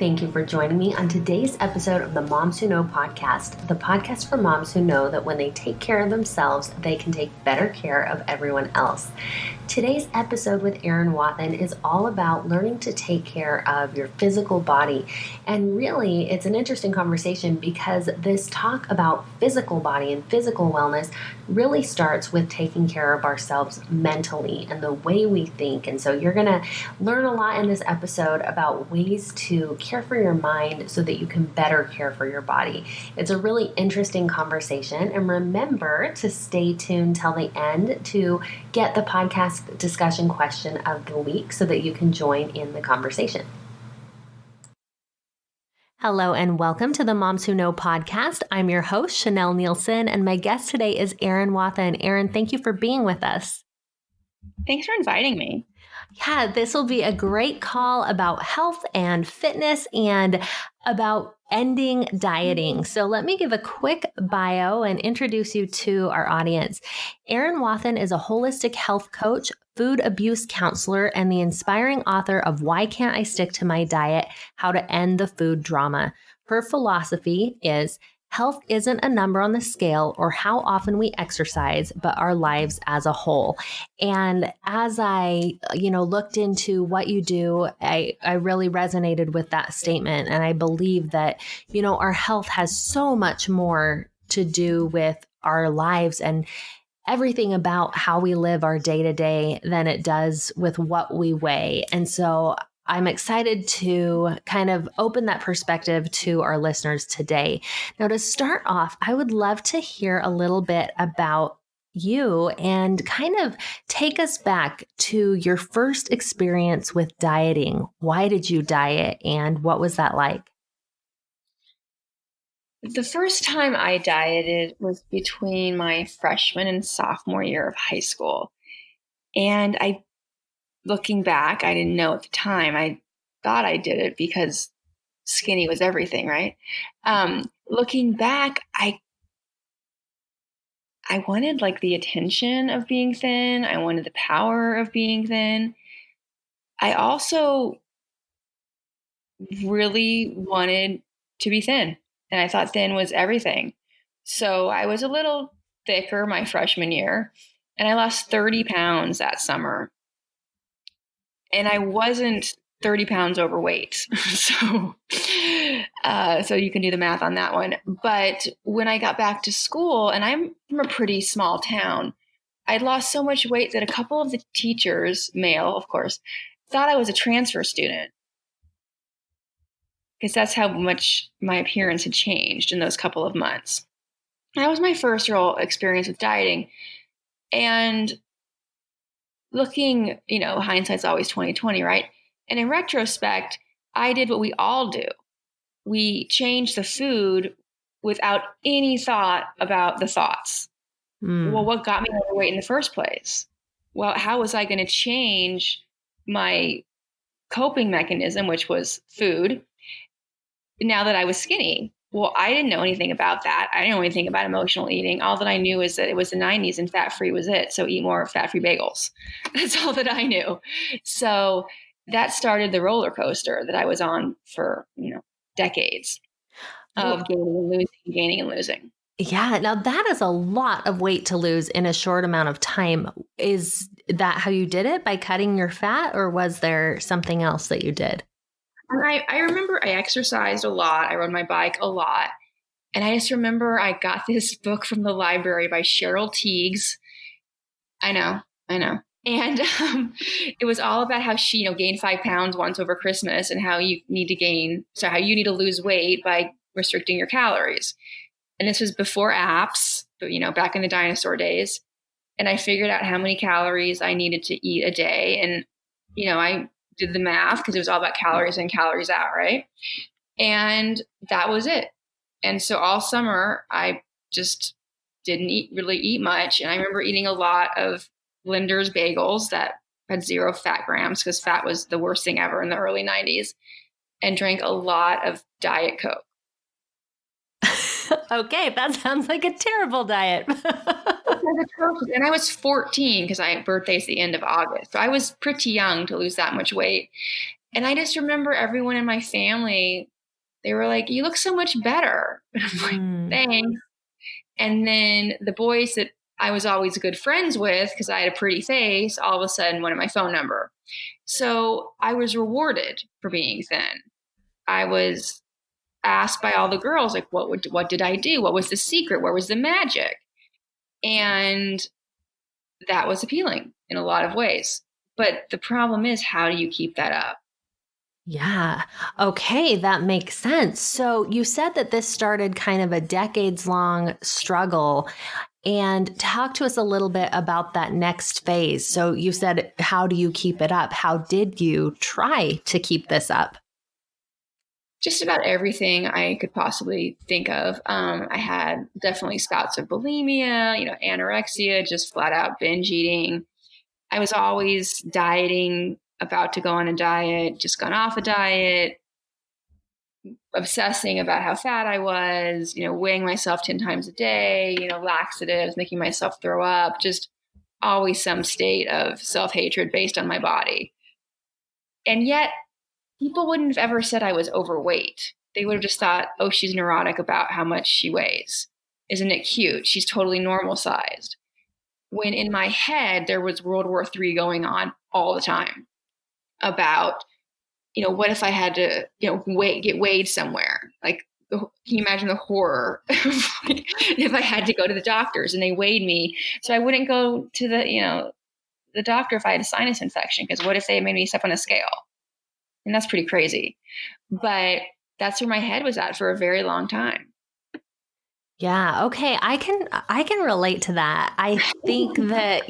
Thank you for joining me on today's episode of the Moms Who Know podcast, the podcast for moms who know that when they take care of themselves, they can take better care of everyone else. Today's episode with Erin Wathen is all about learning to take care of your physical body. And really, it's an interesting conversation because this talk about physical body and physical wellness really starts with taking care of ourselves mentally and the way we think. And so you're going to learn a lot in this episode about ways to care for your mind so that you can better care for your body. It's a really interesting conversation. And remember to stay tuned till the end to get the podcast discussion question of the week so that you can join in the conversation. Hello and welcome to the Moms Who Know podcast. I'm your host, Chanel Nielsen, and my guest today is Erin Wathen. Erin, thank you for being with us. Thanks for inviting me. Yeah, this will be a great call about health and fitness and about ending dieting. So let me give a quick bio and introduce you to our audience. Erin Wathen is a holistic health coach, food abuse counselor, and the inspiring author of Why Can't I Stick to My Diet? How to End the Food Drama. Her philosophy is health isn't a number on the scale or how often we exercise, but our lives as a whole. And as I, looked into what you do, I really resonated with that statement. And I believe that, our health has so much more to do with our lives and everything about how we live our day to day than it does with what we weigh. And so I'm excited to kind of open that perspective to our listeners today. Now, to start off, I would love to hear a little bit about you and kind of take us back to your first experience with dieting. Why did you diet and what was that like? The first time I dieted was between my freshman and sophomore year of high school. And looking back, I didn't know at the time. I thought I did it because skinny was everything, right? Looking back, I wanted like the attention of being thin. I wanted the power of being thin. I also really wanted to be thin. And I thought thin was everything. So I was a little thicker my freshman year, and I lost 30 pounds that summer. And I wasn't 30 pounds overweight. So you can do the math on that one. But when I got back to school, and I'm from a pretty small town, I'd lost so much weight that a couple of the teachers, male, of course, thought I was a transfer student. Because that's how much my appearance had changed in those couple of months. That was my first real experience with dieting. And looking, hindsight's always 20/20, right? And in retrospect, I did what we all do. We changed the food without any thought about the thoughts. Well, what got me overweight in the first place? Well, how was I going to change my coping mechanism, which was food, now that I was skinny? Well, I didn't know anything about that. I didn't know anything about emotional eating. All that I knew is that it was the 90s and fat-free was it. So eat more fat-free bagels. That's all that I knew. So that started the roller coaster that I was on for, decades of gaining and losing. Yeah. Now that is a lot of weight to lose in a short amount of time. Is that how you did it, by cutting your fat, or was there something else that you did? I remember I exercised a lot. I rode my bike a lot. And I just remember I got this book from the library by Cheryl Tiegs. I know. And it was all about how she, gained 5 pounds once over Christmas and how you need to lose weight by restricting your calories. And this was before apps, but, back in the dinosaur days. And I figured out how many calories I needed to eat a day. And, I did the math because it was all about calories in, calories out, right? And that was it. And so all summer, I just didn't really eat much. And I remember eating a lot of Linder's bagels that had 0 fat grams because fat was the worst thing ever in the early 90s, and drank a lot of Diet Coke. Okay, that sounds like a terrible diet. And I was 14 because my birthday's the end of August. So I was pretty young to lose that much weight. And I just remember everyone in my family, they were like, you look so much better. And I'm like, thanks. And then the boys that I was always good friends with, because I had a pretty face, all of a sudden wanted my phone number. So I was rewarded for being thin. I was asked by all the girls, like, what did I do? What was the secret? Where was the magic? And that was appealing in a lot of ways. But the problem is, how do you keep that up? Yeah. Okay. That makes sense. So you said that this started kind of a decades long struggle, and talk to us a little bit about that next phase. So you said, how do you keep it up? How did you try to keep this up? Just about everything I could possibly think of. I had definitely spouts of bulimia, anorexia, just flat out binge eating. I was always dieting, about to go on a diet, just gone off a diet, obsessing about how fat I was, weighing myself 10 times a day, laxatives, making myself throw up, just always some state of self-hatred based on my body. And yet people wouldn't have ever said I was overweight. They would have just thought, oh, she's neurotic about how much she weighs. Isn't it cute? She's totally normal sized. When in my head, there was World War III going on all the time about, what if I had to, get weighed somewhere? Like, can you imagine the horror if I had to go to the doctors and they weighed me? So I wouldn't go to the doctor if I had a sinus infection, because what if they made me step on a scale? And that's pretty crazy. But that's where my head was at for a very long time. Yeah. Okay. I can relate to that. I think that,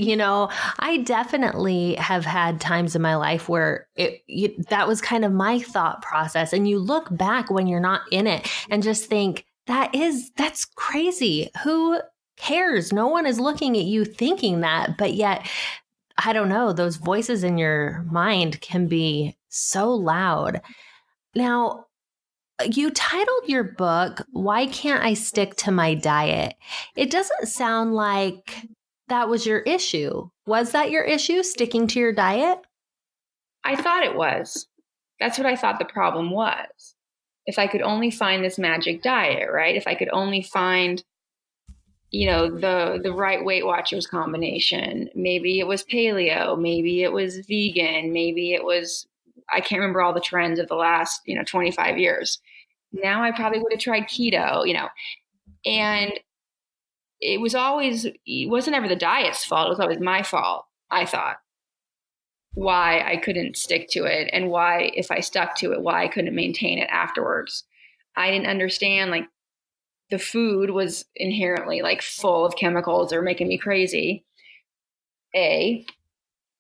I definitely have had times in my life where that was kind of my thought process. And you look back when you're not in it and just think that's crazy. Who cares? No one is looking at you thinking that, but yet, I don't know, those voices in your mind can be so loud. Now, you titled your book, Why Can't I Stick to My Diet? It doesn't sound like that was your issue. Was that your issue, sticking to your diet? I thought it was. That's what I thought the problem was. If I could only find this magic diet, right? If I could only find, the right Weight Watchers combination. Maybe it was paleo, maybe it was vegan, maybe it was, I can't remember all the trends of the last, 25 years. Now I probably would have tried keto, and it wasn't ever the diet's fault. It was always my fault, I thought, why I couldn't stick to it, and why, if I stuck to it, why I couldn't maintain it afterwards. I didn't understand, like, the food was inherently like full of chemicals that were making me crazy. A.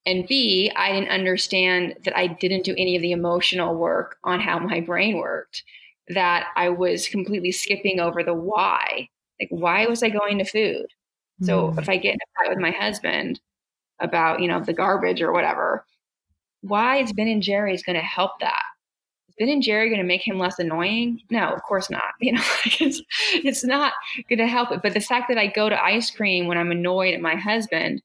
And B, I didn't understand that I didn't do any of the emotional work on how my brain worked, that I was completely skipping over the why. Like, why was I going to food? So if I get in a fight with my husband about, the garbage or whatever, why is Ben and Jerry's going to help that? Is Ben and Jerry going to make him less annoying? No, of course not. It's not going to help it. But the fact that I go to ice cream when I'm annoyed at my husband,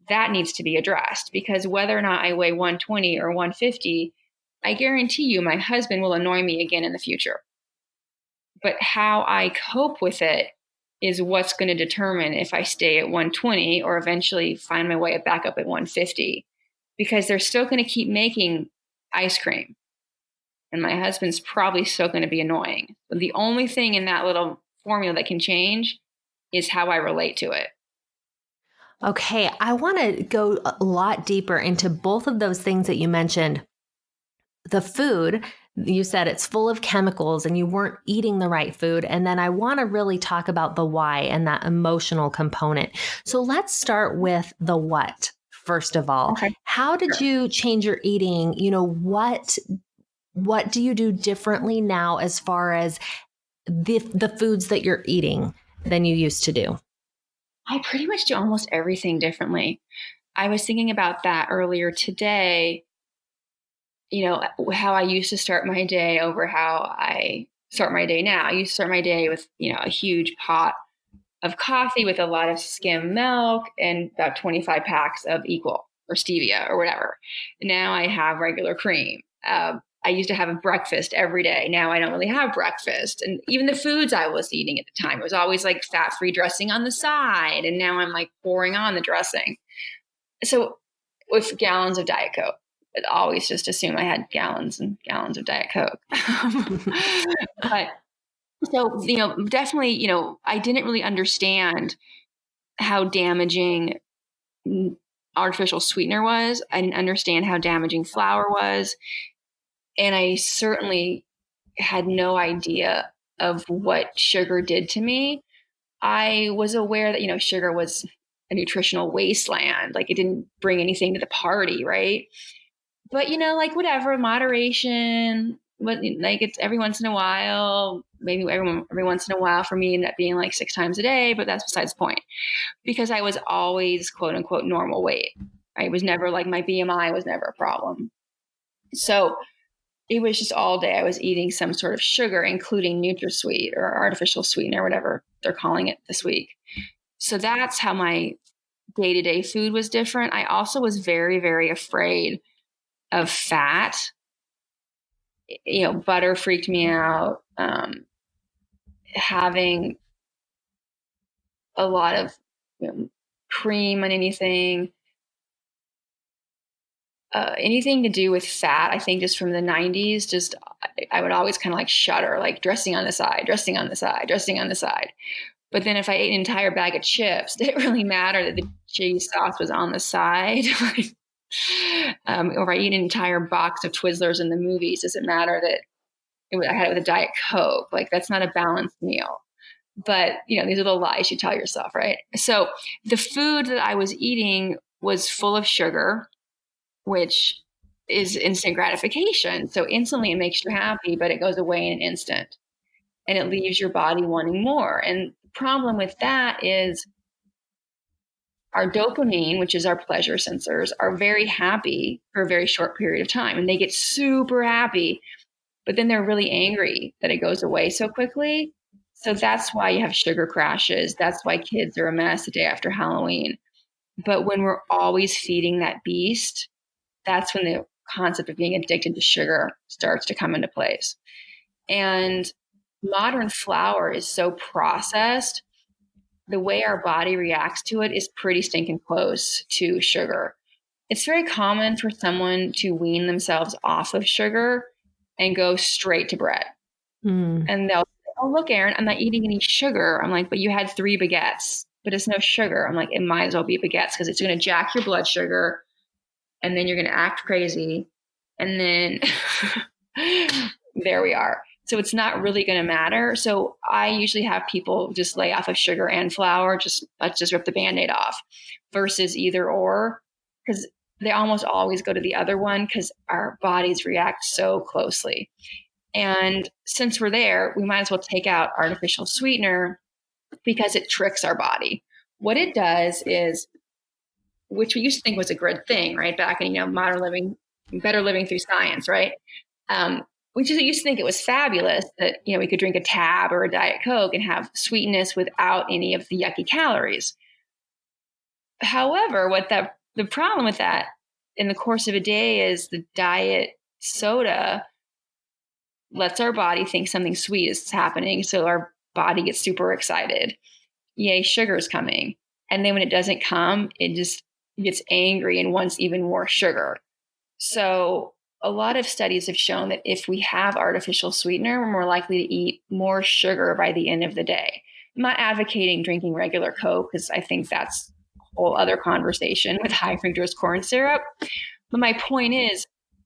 that needs to be addressed, because whether or not I weigh 120 or 150, I guarantee you my husband will annoy me again in the future. But how I cope with it is what's going to determine if I stay at 120 or eventually find my way back up at 150, because they're still going to keep making ice cream. And my husband's probably still going to be annoying. But the only thing in that little formula that can change is how I relate to it. Okay, I want to go a lot deeper into both of those things that you mentioned. The food, you said it's full of chemicals and you weren't eating the right food. And then I want to really talk about the why and that emotional component. So let's start with the what, first of all. Okay. How did you change your eating? What do you do differently now as far as the foods that you're eating than you used to do? I pretty much do almost everything differently. I was thinking about that earlier today, how I used to start my day over how I start my day now. I used to start my day with, a huge pot of coffee with a lot of skim milk and about 25 packs of Equal or stevia or whatever. Now I have regular cream. I used to have a breakfast every day. Now I don't really have breakfast. And even the foods I was eating at the time, it was always like fat-free dressing on the side. And now I'm like pouring on the dressing. So with gallons of Diet Coke, I'd always just assume I had gallons and gallons of Diet Coke. But so, definitely, I didn't really understand how damaging artificial sweetener was. I didn't understand how damaging flour was. And I certainly had no idea of what sugar did to me. I was aware that, sugar was a nutritional wasteland. Like it didn't bring anything to the party, right? But, like whatever, moderation, but like it's every once in a while, maybe every once in a while for me, ended up being like 6 times a day, but that's besides the point. Because I was always quote unquote normal weight. I was never like my BMI was never a problem. So it was just all day I was eating some sort of sugar, including NutraSweet or artificial sweetener, whatever they're calling it this week. So that's how my day-to-day food was different. I also was very, very afraid of fat. Butter freaked me out. Having a lot of cream on anything to do with fat, I think just from the 90s, just I would always kind of like shudder, like dressing on the side, dressing on the side, dressing on the side. But then if I ate an entire bag of chips, did it really matter that the cheese sauce was on the side? Or if I eat an entire box of Twizzlers in the movies, does it matter that I had it with a Diet Coke? Like that's not a balanced meal. But, these are the lies you tell yourself, right? So the food that I was eating was full of sugar, which is instant gratification. So instantly it makes you happy, but it goes away in an instant and it leaves your body wanting more. And the problem with that is our dopamine, which is our pleasure sensors, are very happy for a very short period of time. And they get super happy, but then they're really angry that it goes away so quickly. So that's why you have sugar crashes. That's why kids are a mess the day after Halloween. But when we're always feeding that beast, that's when the concept of being addicted to sugar starts to come into place. And modern flour is so processed. The way our body reacts to it is pretty stinking close to sugar. It's very common for someone to wean themselves off of sugar and go straight to bread. And they'll say, oh, look, Erin, I'm not eating any sugar. I'm like, but you had 3 baguettes, but it's no sugar. I'm like, it might as well be baguettes because it's going to jack your blood sugar. And then you're going to act crazy. And then there we are. So it's not really going to matter. So I usually have people just lay off of sugar and flour. Let's just rip the Band-Aid off versus either or, because they almost always go to the other one because our bodies react so closely. And since we're there, we might as well take out artificial sweetener because it tricks our body. What it does is, which we used to think was a good thing, right? Back in, modern living, better living through science, right? We just used to think it was fabulous that, we could drink a Tab or a Diet Coke and have sweetness without any of the yucky calories. However, the problem with that in the course of a day is the diet soda lets our body think something sweet is happening. So our body gets super excited. Yay, sugar's coming. And then when it doesn't come, it just gets angry and wants even more sugar. So a lot of studies have shown that if we have artificial sweetener, we're more likely to eat more sugar by the end of the day. I'm not advocating drinking regular Coke because I think that's a whole other conversation with high fructose corn syrup. But my point is,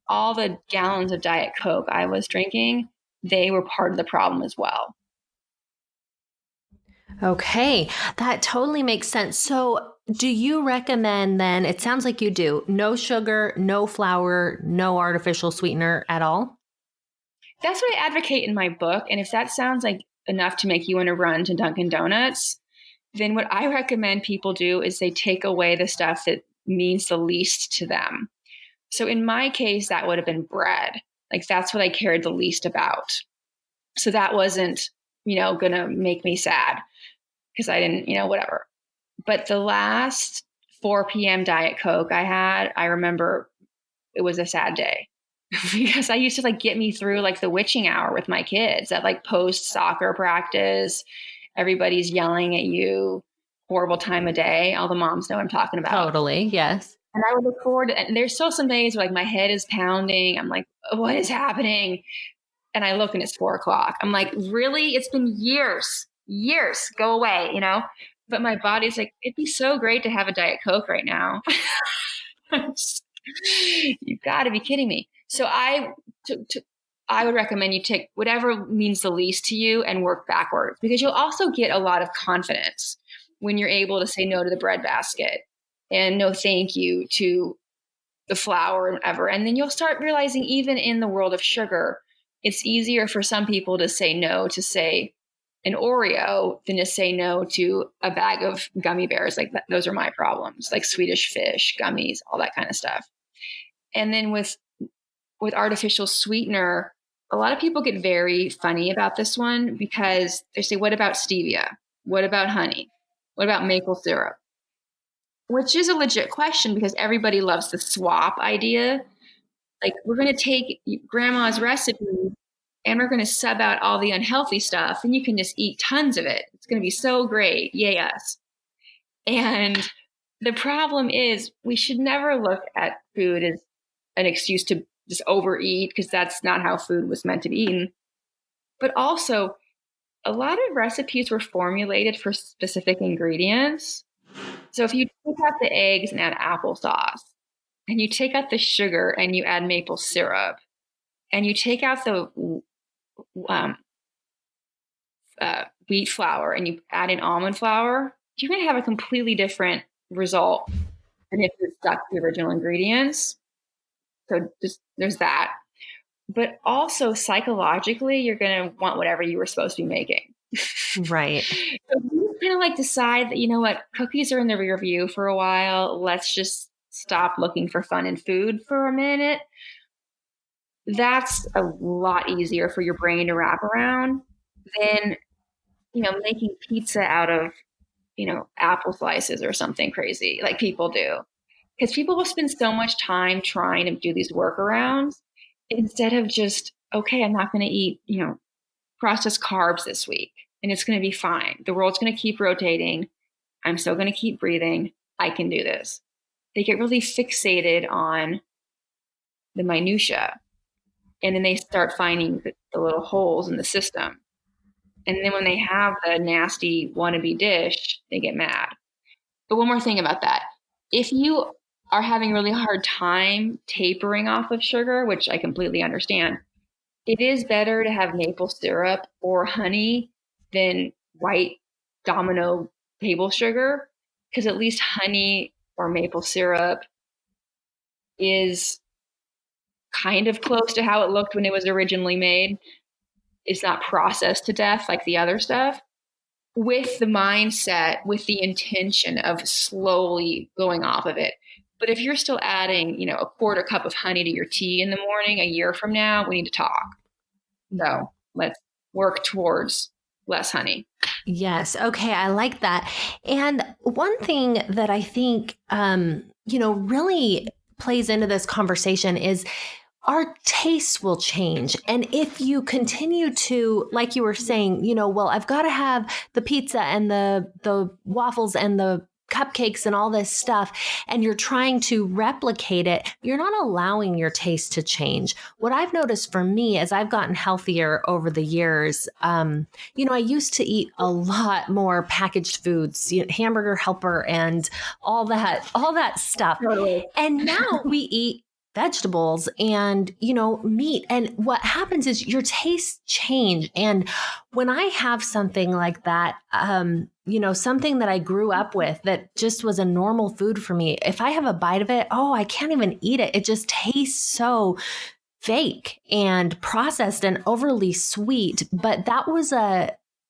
all the gallons of Diet Coke I was drinking, they were part of the problem as well. Okay, that totally makes sense. So do you recommend then, it sounds like you do, no sugar, no flour, no artificial sweetener at all? That's what I advocate in my book. And if that sounds like enough to make you want to run to Dunkin' Donuts, then what I recommend people do is they take away the stuff that means the least to them. So in my case, that would have been bread. Like that's what I cared the least about. So that wasn't, going to make me sad because I didn't, whatever. But the last 4 p.m. Diet Coke I had, I remember it was a sad day. because I used to like get me through like the witching hour with my kids at like post soccer practice. Everybody's yelling at you, horrible time of day. All the moms know what I'm talking about. Totally. Yes. And I would look forward to, and there's still some days where like my head is pounding. I'm like, what is happening? And I look and it's 4:00. I'm like, really? It's been years, go away, you know? But my body's like, it'd be so great to have a Diet Coke right now. You've got to be kidding me. So I would recommend you take whatever means the least to you and work backwards, because you'll also get a lot of confidence when you're able to say no to the bread basket and no thank you to the flour and whatever. And then you'll start realizing even in the world of sugar, it's easier for some people to say no to, say, an Oreo than to say no to a bag of gummy bears. Like those are my problems, like Swedish fish, gummies, all that kind of stuff. And then with artificial sweetener, a lot of people get very funny about this one because they say, what about stevia? What about honey? What about maple syrup? Which is a legit question because everybody loves the swap idea. Like, we're going to take grandma's recipe and we're going to sub out all the unhealthy stuff and you can just eat tons of it. It's going to be so great. Yay us. And the problem is we should never look at food as an excuse to just overeat, because that's not how food was meant to be eaten. But also, a lot of recipes were formulated for specific ingredients. So if you take out the eggs and add applesauce, and you take out the sugar and you add maple syrup, and you take out the wheat flour and you add in almond flour, you're going to have a completely different result than if you stuck to the original ingredients. So just there's that. But also psychologically, you're going to want whatever you were supposed to be making. Right. So you kind of like decide that, you know what, cookies are in the rear view for a while. Let's just stop looking for fun in food for a minute. That's a lot easier for your brain to wrap around than, you know, making pizza out of, you know, apple slices or something crazy like people do. Because people will spend so much time trying to do these workarounds instead of just, okay, I'm not going to eat, you know, processed carbs this week and it's going to be fine. The world's going to keep rotating. I'm still going to keep breathing. I can do this. They get really fixated on the minutia, and then they start finding the little holes in the system. And then when they have the nasty wannabe dish, they get mad. But one more thing about that. If you are having a really hard time tapering off of sugar, which I completely understand, it is better to have maple syrup or honey than white Domino table sugar, because at least honey or maple syrup is kind of close to how it looked when it was originally made. It's not processed to death like the other stuff, with the mindset, with the intention of slowly going off of it. But if you're still adding, you know, a quarter cup of honey to your tea in the morning, a year from now, we need to talk. So let's work towards less honey. Yes. Okay. I like that. And one thing that I think, you know, really plays into this conversation is our tastes will change. And if you continue to, like you were saying, you know, well, I've got to have the pizza and the waffles and the cupcakes and all this stuff, and you're trying to replicate it, you're not allowing your taste to change. What I've noticed for me as I've gotten healthier over the years, you know, I used to eat a lot more packaged foods, you know, Hamburger Helper and all that stuff. Totally. And now we eat vegetables and, you know, meat. And what happens is your tastes change. And when I have something like that, you know, something that I grew up with that just was a normal food for me, if I have a bite of it, oh, I can't even eat it. It just tastes so fake and processed and overly sweet. But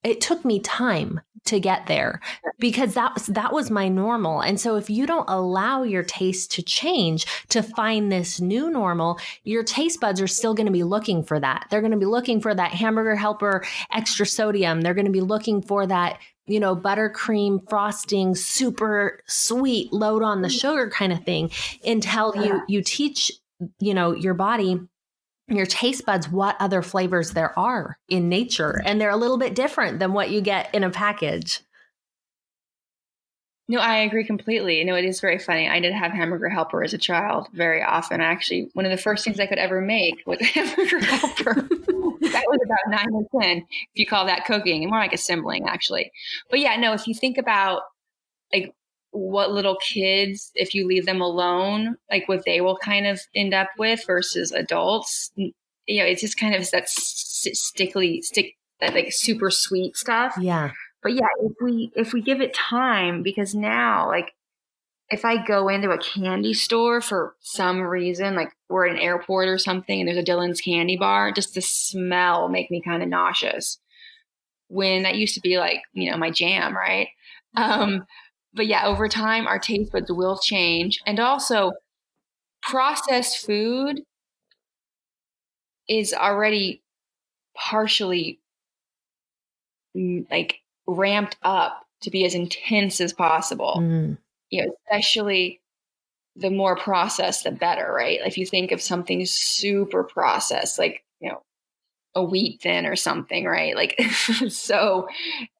it took me time to get there because that was my normal. And so if you don't allow your taste to change to find this new normal, your taste buds are still going to be looking for that. They're going to be looking for that Hamburger Helper extra sodium. They're going to be looking for that, you know, buttercream frosting, super sweet, load on the sugar kind of thing, until you teach, you know, your body, your taste buds what other flavors there are in nature. And they're a little bit different than what you get in a package. No, I agree completely. No, it is very funny. I did have hamburger helper as a child very often. Actually, one of the first things I could ever make was a hamburger helper. That was about 9 or 10, if you call that cooking, and more like assembling, actually. But yeah, no, if you think about like what little kids, if you leave them alone, like what they will kind of end up with versus adults, it's just kind of that that like super sweet stuff. Yeah. But yeah, if we give it time, because now, like, if I go into a candy store for some reason, like we're at an airport or something and there's a Dylan's candy bar, just the smell will make me kind of nauseous. When that used to be like, my jam, right? But yeah, over time, our taste buds will change. And also, processed food is already partially like ramped up to be as intense as possible. Especially the more processed, the better, right? If you think of something super processed, like, a wheat thin or something, right? Like so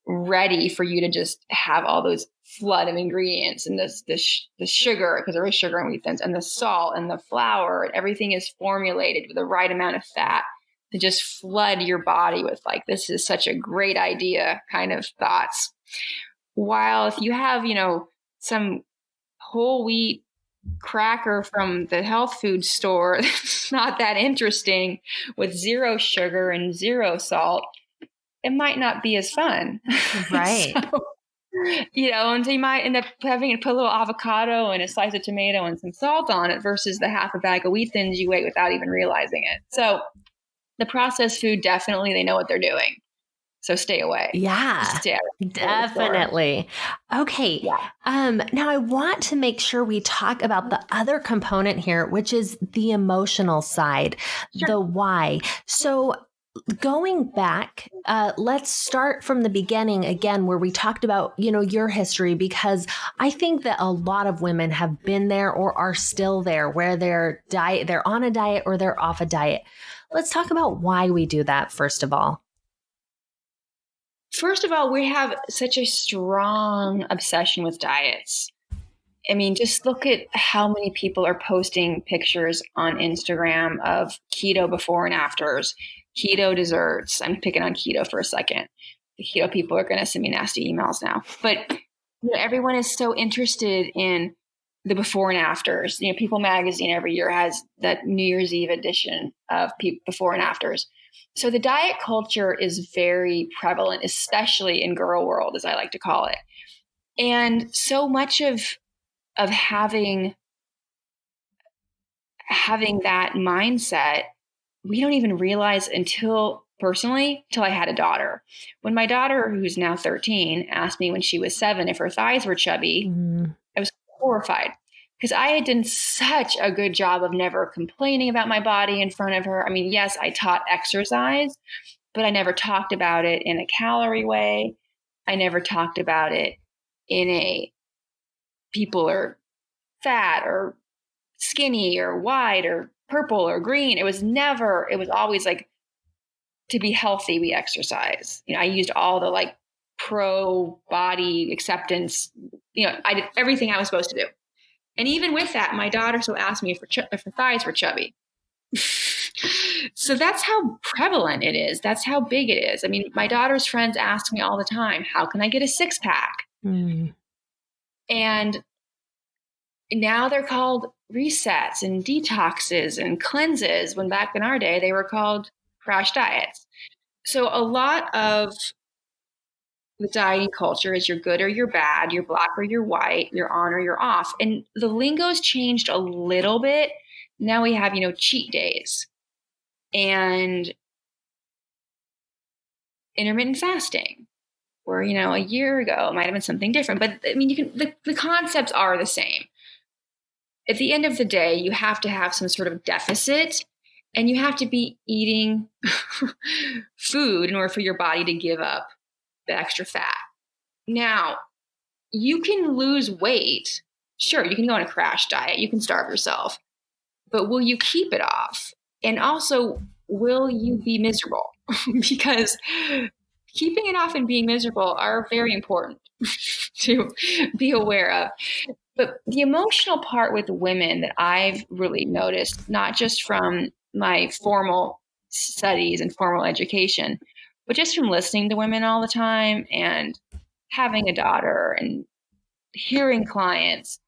ready for you to just have all those flood of ingredients and the sugar, because there is sugar in wheat thins, and the salt and the flour, and everything is formulated with the right amount of fat to just flood your body with like, this is such a great idea kind of thoughts. While if you have, some whole wheat cracker from the health food store, it's not that interesting, with 0 sugar and 0 salt, it might not be as fun. Right. So, and so you might end up having to put a little avocado and a slice of tomato and some salt on it versus the half a bag of wheat thins you ate without even realizing it. So the processed food, definitely, they know what they're doing. So stay away. Yeah, definitely. Okay. Yeah. Now I want to make sure we talk about the other component here, which is the emotional side, the why. So going back, let's start from the beginning again, where we talked about, your history, because I think that a lot of women have been there or are still there, where they're on a diet or they're off a diet. Let's talk about why we do that, first of all. First of all, we have such a strong obsession with diets. I mean, just look at how many people are posting pictures on Instagram of keto before and afters, keto desserts. I'm picking on keto for a second. The keto people are going to send me nasty emails now. But everyone is so interested in the before and afters. People Magazine every year has that New Year's Eve edition of before and afters. So the diet culture is very prevalent, especially in girl world, as I like to call it. And so much of having that mindset, we don't even realize until I had a daughter. When my daughter, who's now 13, asked me when she was 7 if her thighs were chubby, I was horrified, because I had done such a good job of never complaining about my body in front of her. I mean, yes, I taught exercise, but I never talked about it in a calorie way. I never talked about it in a people are fat or skinny or wide or purple or green. It was always like, to be healthy, we exercise. I used all the like pro body acceptance. I did everything I was supposed to do. And even with that, my daughter still asked me if her thighs were chubby. So that's how prevalent it is. That's how big it is. I mean, my daughter's friends ask me all the time, how can I get a 6-pack? And now they're called resets and detoxes and cleanses, when back in our day, they were called crash diets. So a lot of the dieting culture is you're good or you're bad, you're black or you're white, you're on or you're off. And the lingo's changed a little bit. Now we have, cheat days and intermittent fasting, where, a year ago it might have been something different. But I mean, the concepts are the same. At the end of the day, you have to have some sort of deficit, and you have to be eating food in order for your body to give up the extra fat. Now, you can lose weight. Sure, you can go on a crash diet. You can starve yourself. But will you keep it off? And also, will you be miserable? Because keeping it off and being miserable are very important to be aware of. But the emotional part with women that I've really noticed, not just from my formal studies and formal education, but just from listening to women all the time and having a daughter and hearing clients,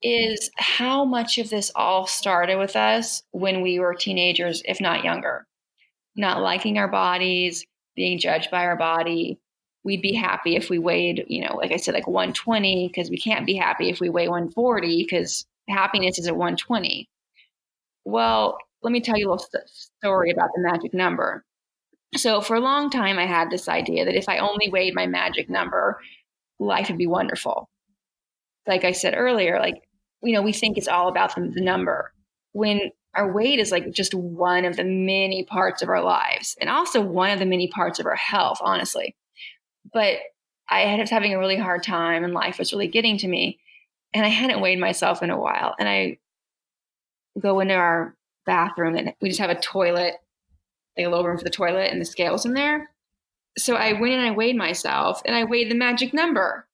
is how much of this all started with us when we were teenagers, if not younger. Not liking our bodies, being judged by our body. We'd be happy if we weighed, like I said, like 120, because we can't be happy if we weigh 140, because happiness is at 120. Well, let me tell you a little story about the magic number. So for a long time, I had this idea that if I only weighed my magic number, life would be wonderful. Like I said earlier, we think it's all about the number, when our weight is like just one of the many parts of our lives, and also one of the many parts of our health, honestly. But I was having a really hard time, and life was really getting to me, and I hadn't weighed myself in a while. And I go into our bathroom, and we just have a toilet, like a little room for the toilet, and the scales in there. So I went and I weighed myself, and I weighed the magic number,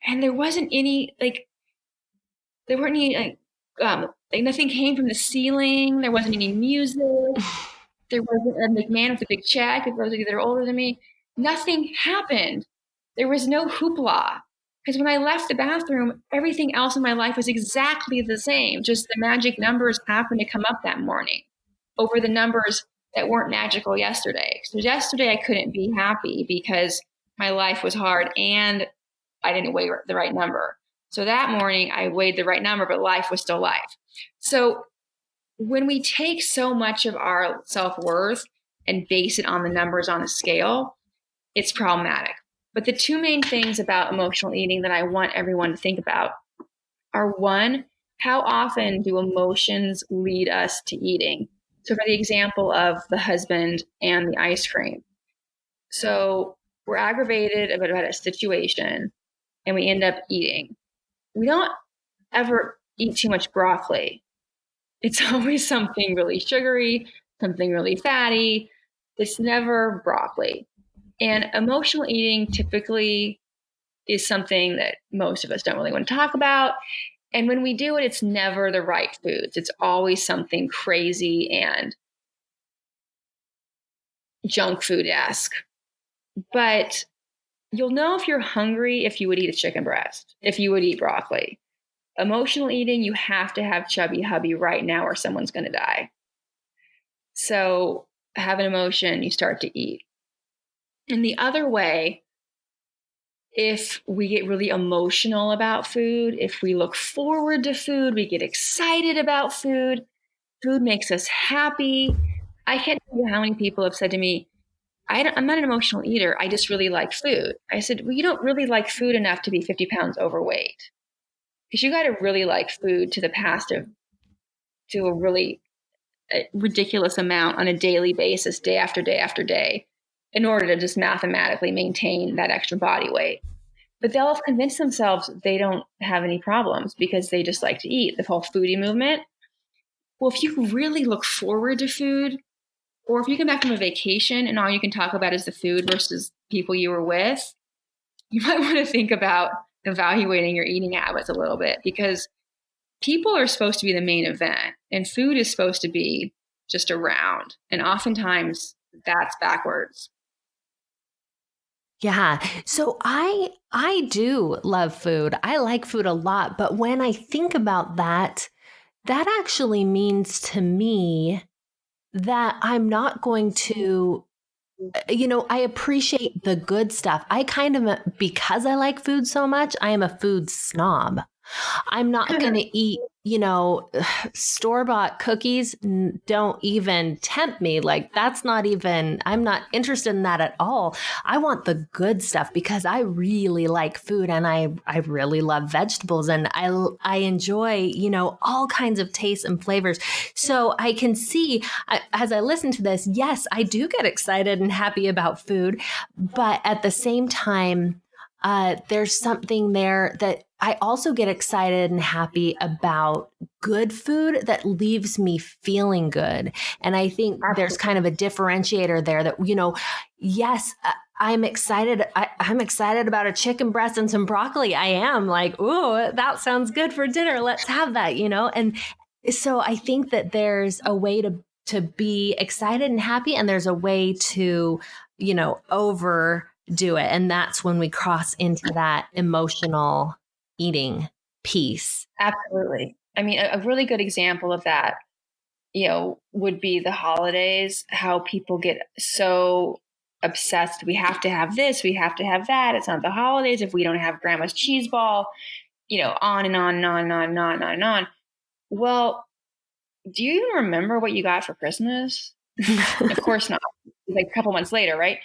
and there wasn't any there weren't any nothing came from the ceiling. There wasn't any music. There wasn't a McMahon with a big check. If those of you that are older than me, nothing happened. There was no hoopla. Because when I left the bathroom, everything else in my life was exactly the same. Just the magic numbers happened to come up that morning over the numbers that weren't magical yesterday. So yesterday I couldn't be happy because my life was hard and I didn't weigh the right number. So that morning I weighed the right number, but life was still life. So when we take so much of our self-worth and base it on the numbers on a scale, it's problematic. But the two main things about emotional eating that I want everyone to think about are, one, how often do emotions lead us to eating? So for the example of the husband and the ice cream. So we're aggravated about a situation and we end up eating. We don't ever eat too much broccoli. It's always something really sugary, something really fatty. It's never broccoli. And emotional eating typically is something that most of us don't really want to talk about. And when we do it, it's never the right foods. It's always something crazy and junk food-esque. But you'll know if you're hungry if you would eat a chicken breast, if you would eat broccoli. Emotional eating, you have to have chubby hubby right now or someone's going to die. So have an emotion, you start to eat. And the other way, if we get really emotional about food, if we look forward to food, we get excited about food, food makes us happy. I can't tell you how many people have said to me, I'm not an emotional eater, I just really like food. I said, well, you don't really like food enough to be 50 pounds overweight. Because you got to really like food to a really ridiculous amount on a daily basis, day after day after day, in order to just mathematically maintain that extra body weight. But they'll have convinced themselves they don't have any problems because they just like to eat, the whole foodie movement. Well, if you really look forward to food, or if you come back from a vacation and all you can talk about is the food versus people you were with, you might want to think about evaluating your eating habits a little bit, because people are supposed to be the main event and food is supposed to be just around. And oftentimes that's backwards. Yeah. So I do love food. I like food a lot, but when I think about that, that actually means to me that I'm not going to, I appreciate the good stuff. Because I like food so much, I am a food snob. I'm not going to eat, store-bought cookies. Don't even tempt me. I'm not interested in that at all. I want the good stuff because I really like food and I really love vegetables and I enjoy, all kinds of tastes and flavors. So I can see as I listen to this, yes, I do get excited and happy about food, but at the same time, there's something there that I also get excited and happy about good food that leaves me feeling good. And I think there's kind of a differentiator there that, yes, I'm excited. I'm excited about a chicken breast and some broccoli. I am like, ooh, that sounds good for dinner. Let's have that, And so I think that there's a way to be excited and happy, and there's a way to, overdo it. And that's when we cross into that emotional eating piece. Absolutely. I mean, a really good example of that, would be the holidays, how people get so obsessed. We have to have this, we have to have that. It's not the holidays if we don't have grandma's cheese ball, on and on and on and on and on and on and on. Well, do you even remember what you got for Christmas? Of course not. Like a couple months later, right?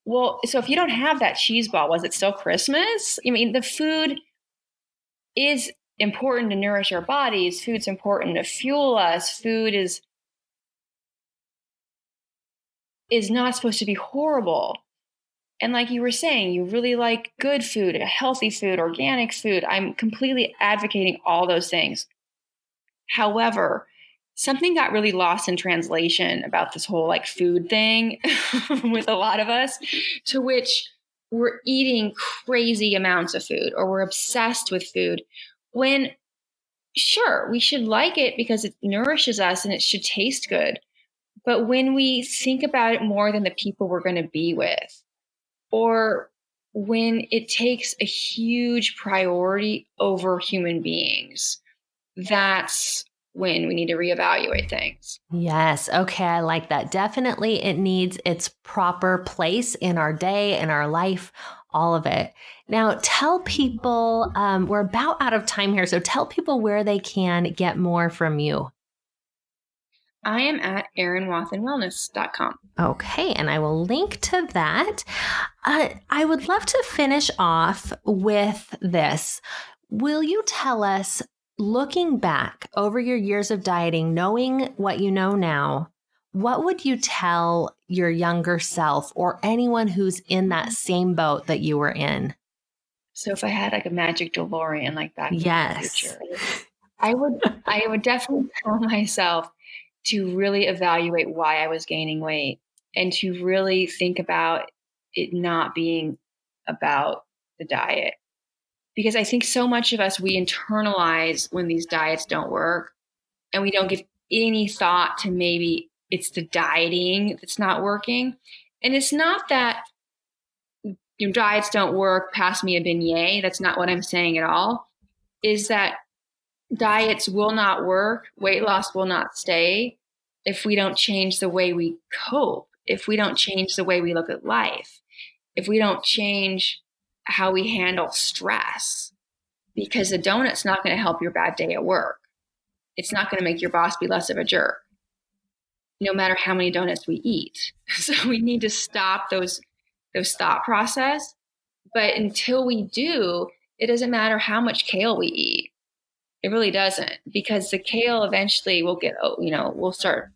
Well, so if you don't have that cheese ball, was it still Christmas? I mean, the food is important to nourish our bodies. Food's important to fuel us. Food is not supposed to be horrible. And like you were saying, you really like good food, healthy food, organic food. I'm completely advocating all those things. However, something got really lost in translation about this whole food thing with a lot of us, to which we're eating crazy amounts of food, or we're obsessed with food, when sure, we should like it because it nourishes us and it should taste good. But when we think about it more than the people we're going to be with, or when it takes a huge priority over human beings, that's when we need to reevaluate things. Yes. Okay. I like that. Definitely it needs its proper place in our day, in our life, all of it. Now, tell people, we're about out of time here, so tell people where they can get more from you. I am at erinwathenwellness.com. Okay, and I will link to that. I would love to finish off with this. Will you tell us, looking back over your years of dieting, knowing what you know now, what would you tell your younger self or anyone who's in that same boat that you were in? So if I had a magic DeLorean back in the future, I would definitely tell myself to really evaluate why I was gaining weight, and to really think about it not being about the diet. Because I think so much of us, we internalize when these diets don't work, and we don't give any thought to maybe it's the dieting that's not working. And it's not that diets don't work, pass me a beignet. That's not what I'm saying at all. Is that diets will not work, weight loss will not stay if we don't change the way we cope, if we don't change the way we look at life, if we don't change how we handle stress. Because the donut's not going to help your bad day at work. It's not going to make your boss be less of a jerk, no matter how many donuts we eat. So we need to stop those thought process. But until we do, it doesn't matter how much kale we eat. It really doesn't, because the kale eventually will get, we'll start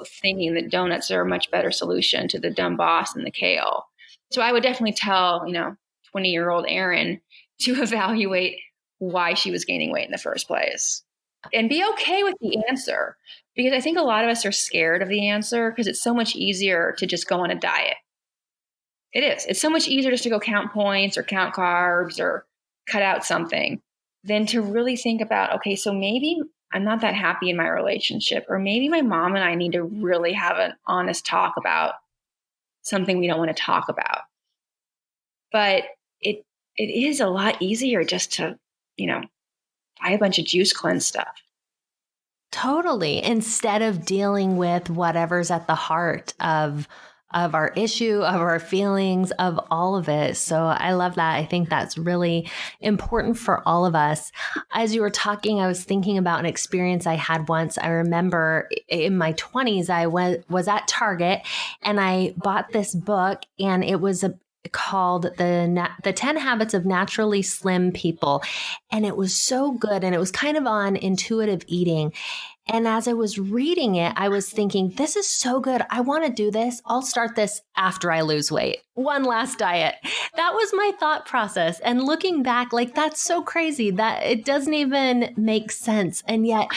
thinking that donuts are a much better solution to the dumb boss than the kale. So I would definitely tell, 20-year-old Erin to evaluate why she was gaining weight in the first place, and be okay with the answer. Because I think a lot of us are scared of the answer, because it's so much easier to just go on a diet. It is. It's so much easier just to go count points or count carbs or cut out something than to really think about, okay, so maybe I'm not that happy in my relationship, or maybe my mom and I need to really have an honest talk about something we don't want to talk about. But it is a lot easier just to, buy a bunch of juice cleanse stuff. Totally. Instead of dealing with whatever's at the heart of our issue, of our feelings, of all of it. So I love that. I think that's really important for all of us. As you were talking, I was thinking about an experience I had once. I remember in my 20s, I was at Target and I bought this book, and it was called the 10 Habits of Naturally Slim People. And it was so good. And it was kind of on intuitive eating. And as I was reading it, I was thinking, this is so good. I want to do this. I'll start this after I lose weight. One last diet. That was my thought process. And looking back, like, that's so crazy that it doesn't even make sense. And yet,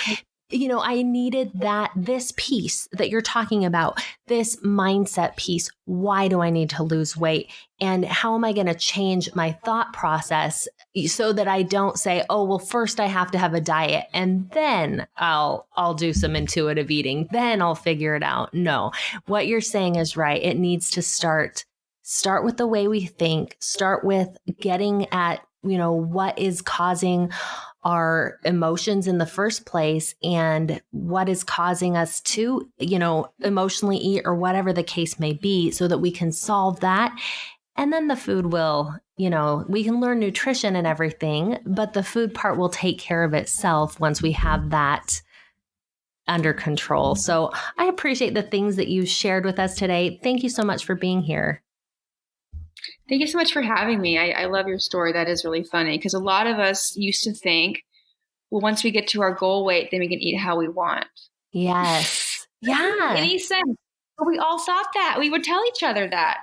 I needed this piece that you're talking about, this mindset piece. Why do I need to lose weight? And how am I going to change my thought process so that I don't say, oh, well, first I have to have a diet and then I'll do some intuitive eating. Then I'll figure it out. No, what you're saying is right. It needs to start with the way we think, start with getting at, what is causing our emotions in the first place and what is causing us to, emotionally eat or whatever the case may be, so that we can solve that. And then the food will, we can learn nutrition and everything, but the food part will take care of itself once we have that under control. So I appreciate the things that you shared with us today. Thank you so much for being here. Thank you so much for having me. I love your story. That is really funny because a lot of us used to think, well, once we get to our goal weight, then we can eat how we want. Yes. Yeah. That doesn't make any sense. But we all thought that. We would tell each other that.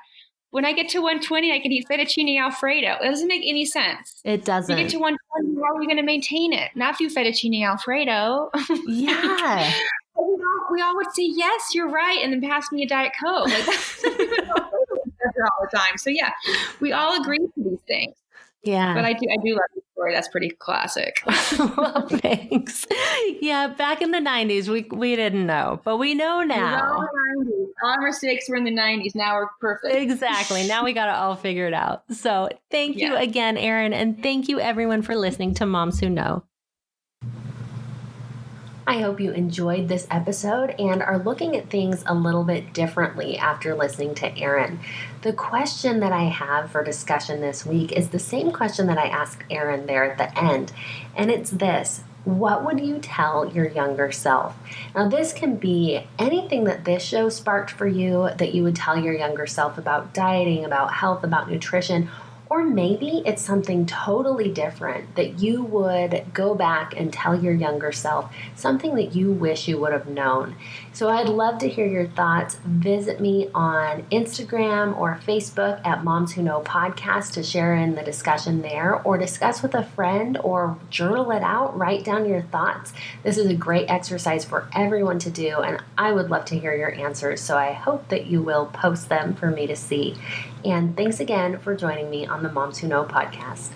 When I get to 120, I can eat fettuccine Alfredo. It doesn't make any sense. It doesn't. You get to 120, how are we going to maintain it? Not through fettuccine Alfredo. Yeah. We all would say, yes, you're right, and then pass me a Diet Coke. Like, that's all the time. So yeah, we all agree to these things. Yeah. But I do love the story. That's pretty classic. Well, thanks. Yeah, back in the 90s, we didn't know, but we know now. All our mistakes were in the 90s. Now we're perfect. Exactly. Now we got it all figured out. So thank you again, Erin, and thank you everyone for listening to Moms Who Know. I hope you enjoyed this episode and are looking at things a little bit differently after listening to Erin. The question that I have for discussion this week is the same question that I asked Erin there at the end, and it's this: what would you tell your younger self? Now, this can be anything that this show sparked for you that you would tell your younger self about dieting, about health, about nutrition. Or maybe it's something totally different that you would go back and tell your younger self, something that you wish you would have known. So I'd love to hear your thoughts. Visit me on Instagram or Facebook at Moms Who Know Podcast to share in the discussion there, or discuss with a friend, or journal it out, write down your thoughts. This is a great exercise for everyone to do, and I would love to hear your answers. So I hope that you will post them for me to see. And thanks again for joining me on the Moms Who Know podcast.